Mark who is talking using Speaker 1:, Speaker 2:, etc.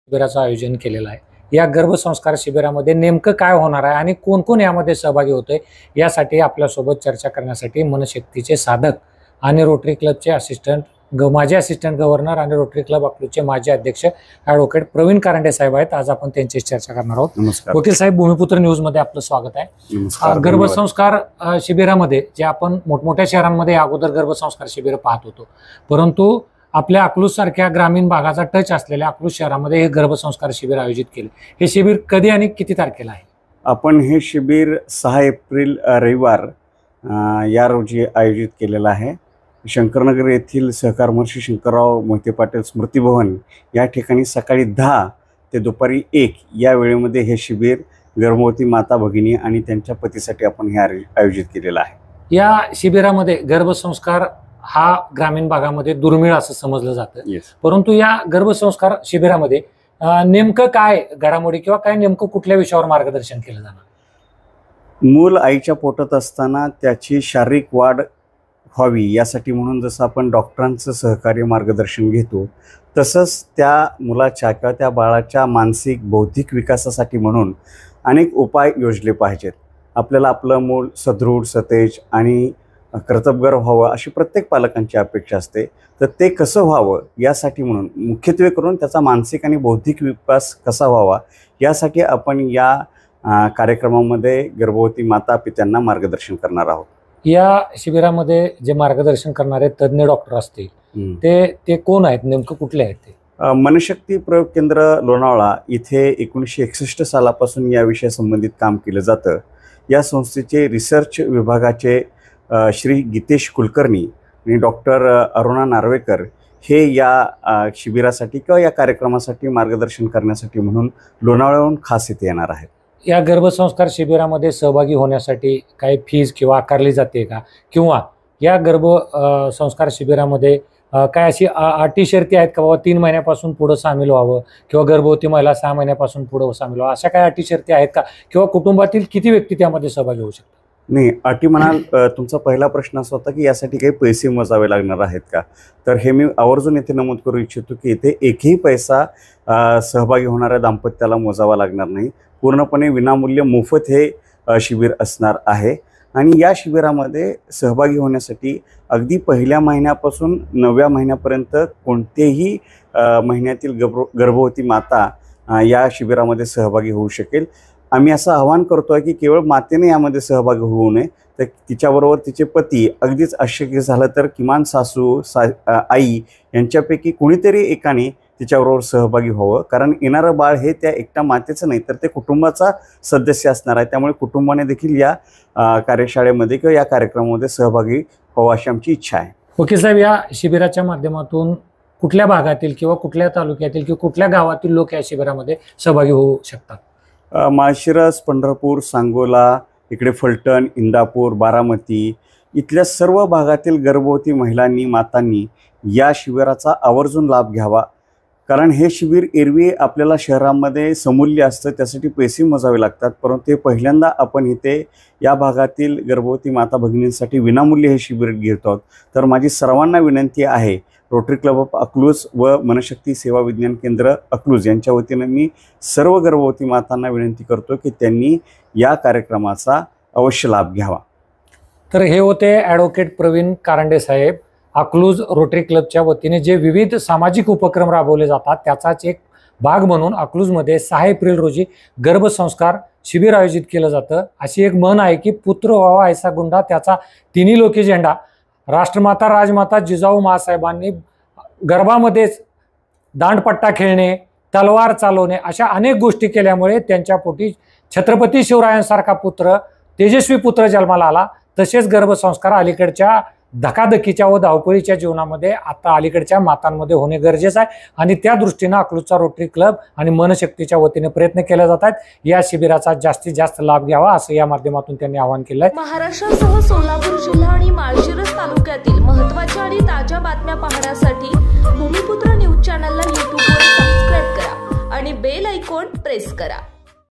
Speaker 1: शिबिराचं आयोजन केलेलं आहे। या गर्भसंस्कार शिबिरामध्ये नेमकं काय होणार आहे आणि कोण कोण यामध्ये सहभागी होतोय यासाठी आपल्यासोबत चर्चा करण्यासाठी मनशक्तीचे साधक आणि रोटरी क्लबचे माजी असिस्टंट गव्हर्नर आणि रोटरी क्लब अकलूजचे माजी अध्यक्ष ॲडव्होकेट प्रवीण कारंडे साहेब आहेत। आज आपण त्यांची चर्चा करणार आहोत।
Speaker 2: नमस्कार
Speaker 1: वकील साहेब, भूमिपुत्र न्यूज मध्ये आपलं स्वागत आहे। गर्भसंस्कार शिबिरामध्ये जे आपण मोठमोठ्या शहरांमध्ये अगोदर गर्भसंस्कार शिबिर पाहत होतो, परंतु आपल्या अकलूज सारख्या ग्रामीण भागाचा टच असलेल्या अकलूज शहरामध्ये हे गर्भसंस्कार शिबिर आयोजित केले। हे शिबिर कधी आणि किती तारखेला आहे?
Speaker 2: आपण हे शिबिर 6 एप्रिल रविवार या रोजी आयोजित केलेलं आहे। शंकरनगर येथील सहकार महर्षी शंकरराव मोहिते पाटील स्मृती भवन या ठिकाणी सकाळी 10 ते दुपारी 1 या वेळेमध्ये हे शिबिर गर्भवती माता भगिनी आणि त्यांच्या पतीसाठी आपण हे आयोजित केलेलं आहे।
Speaker 1: या शिबिरामध्ये गर्भसंस्कार हा ग्रामीण भागामध्ये दुर्मिळ असं समजलं जातं, परंतु या गर्भसंस्कार शिबिरामध्ये नेमकं काय घडामोडी किंवा काय नेमकं कुठल्या विषयावर मार्गदर्शन केलं जाणार?
Speaker 2: मूल आईच्या पोटात असताना त्याची शारीरिक वाढ व्हावी यासाठी म्हणून जसं आपण डॉक्टरांचं सहकार्य मार्गदर्शन घेतो, तसंच त्या मुलाच्या किंवा त्या बाळाच्या मानसिक बौद्धिक विकासासाठी म्हणून अनेक उपाय योजले पाहिजेत। आपल्याला आपलं मूल सदृढ सतेज आणि कर्तबगार व्हावं अशी प्रत्येक पालकांची अपेक्षा असते। तर ते कसं व्हावं यासाठी म्हणून मुख्यत्वे करून त्याचा मानसिक आणि बौद्धिक विकास कसा व्हावा यासाठी आपण या कार्यक्रमामध्ये गर्भवती माता पित्यांना मार्गदर्शन करणार आहोत।
Speaker 1: या शिबिरामध्ये जे मार्गदर्शन करणारे तज्ज्ञ डॉक्टर असतील ते कोण आहेत, नेमकं कुठले आहेत ते?
Speaker 2: मनशक्ती प्रयोग केंद्र लोणावळा इथे 1961 सालापासून या विषयासंबंधित काम केलं जातं। या संस्थेचे रिसर्च विभागाचे श्री गीतेश कुलकर्णी आणि डॉक्टर अरुणा नार्वेकर हे या शिबिरासाठी किंवा या कार्यक्रमासाठी मार्गदर्शन करण्यासाठी म्हणून लोणावळ्याहून खास इथे येणार आहेत।
Speaker 1: या गर्भसंस्कार शिबिरामध्ये सहभागी होण्यासाठी काही फीज किंवा आकारली जाते का, किंवा या गर्भसंस्कार शिबिरामध्ये काय अशी अटी शर्ती आहेत का, बाबा 3 महिन्यापासून पुढे सामील व्हावं किंवा गर्भवती महिला 6 महिन्यापासून पुढे सामील व्हावं, अशा काही अटी शर्ती आहेत का, किंवा कुटुंबातील किती व्यक्ती त्यामध्ये सहभागी होऊ शकतात?
Speaker 2: नाही, अटी म्हणाल तुमचा पहिला प्रश्न असा होता की यासाठी काही पैसे मोजावे लागणार आहेत का, तर हे मी आवर्जून येथे नमूद करू इच्छितो की इथे एकही पैसा सहभागी होणाऱ्या दाम्पत्याला मोजावा लागणार नाही। पूर्णपणे विनामूल्य मोफत हे शिबिर असणार आहे। आणि या शिबिरामध्ये सहभागी होण्यासाठी अगदी पहिल्या महिन्यापासून 9व्या महिन्यापर्यंत कोणतेही महिन्यातील गर्भवती माता या शिबिरामध्ये सहभागी होऊ शकेल। आम्ही असं आवाहन करतो आहे की केवळ मातेने यामध्ये सहभागी होऊ नये, तर तिच्याबरोबर तिचे पती, अगदीच अशक्य झालं तर किमान सासू आई यांच्यापैकी कुणीतरी एकाने तिच्याबरोबर सहभागी व्हावं। कारण येणारं बाळ हे त्या एकट्या मातेचं नाही तर ते कुटुंबाचा सदस्य असणार आहे। त्यामुळे कुटुंबाने देखील या कार्यशाळेमध्ये किंवा या कार्यक्रमामध्ये सहभागी व्हावं अशी आमची इच्छा आहे।
Speaker 1: वकील साहेब, या शिबिराच्या माध्यमातून कुठल्या भागातील किंवा कुठल्या तालुक्यातील किंवा कुठल्या गावातील लोक या शिबिरामध्ये सहभागी होऊ शकतात?
Speaker 2: माळशिरस, पंढरपूर, सांगोला, इकडे फलटण, इंदापूर, बारामती इथल्या सर्व भागातील गर्भवती महिलांनी, मातांनी या शिबिराचा आवर्जून लाभ घ्यावा। कारण हे शिबिर एरवी आपल्याला शहरामध्ये समूल्य असतं, त्यासाठी पैसे मोजावे लागतात, परंतु ते पहिल्यांदा आपण इथे या भागातील गर्भवती माता भगिनींसाठी विनामूल्य हे शिबिर घेतो आहोत। तर माझी सर्वांना विनंती आहे, रोटरी क्लब ऑफ अकलूज व मनशक्ती सेवा विज्ञान केंद्र अकलूज यांच्या वतीनं मी सर्व गर्भवती मातांना विनंती करतो की त्यांनी या कार्यक्रमाचा अवश्य लाभ घ्यावा।
Speaker 1: तर हे होते ॲडव्होकेट प्रवीण कारंडे साहेब। अकलूज रोटरी क्लबच्या वतीने जे विविध सामाजिक उपक्रम राबवले जातात त्याचाच एक भाग म्हणून अकलूजमध्ये 6 एप्रिल रोजी गर्भसंस्कार शिबिर आयोजित केलं जातं। अशी एक म्हण आहे की पुत्र व्हावा ऐसा गुंडा, त्याचा तिन्ही लोकी झेंडा। राष्ट्रमाता राजमाता जिजाऊ मासाहेबांनी गर्भामध्येच दांडपट्टा खेळणे, तलवार चालवणे अशा अनेक गोष्टी केल्यामुळे त्यांच्या पोटी छत्रपती शिवरायांसारखा पुत्र, तेजस्वी पुत्र जन्माला आला। तसेच गर्भसंस्कार अलीकडच्या धकाधकीच्या व धावपळीच्या जीवनामध्ये आता अलीकडच्या मातांमध्ये होणे गरजेचं आहे आणि त्या दृष्टीने अकलूजचा रोटरी क्लब आणि मनशक्तीच्या वतीने प्रयत्न केले जात आहेत। या शिबिराचा जास्तीत जास्त लाभ घ्यावा असं या माध्यमातून त्यांनी आवाहन केलं आहे।
Speaker 3: महाराष्ट्रासह सोलापूर जिल्हा आणि माळशिरस तालुक्यातील महत्त्वाच्या आणि ताज्या बातम्या पाहण्यासाठी भूमिपुत्र न्यूज चॅनलला YouTube वर सबस्क्राइब करा आणि बेल आयकॉन प्रेस करा।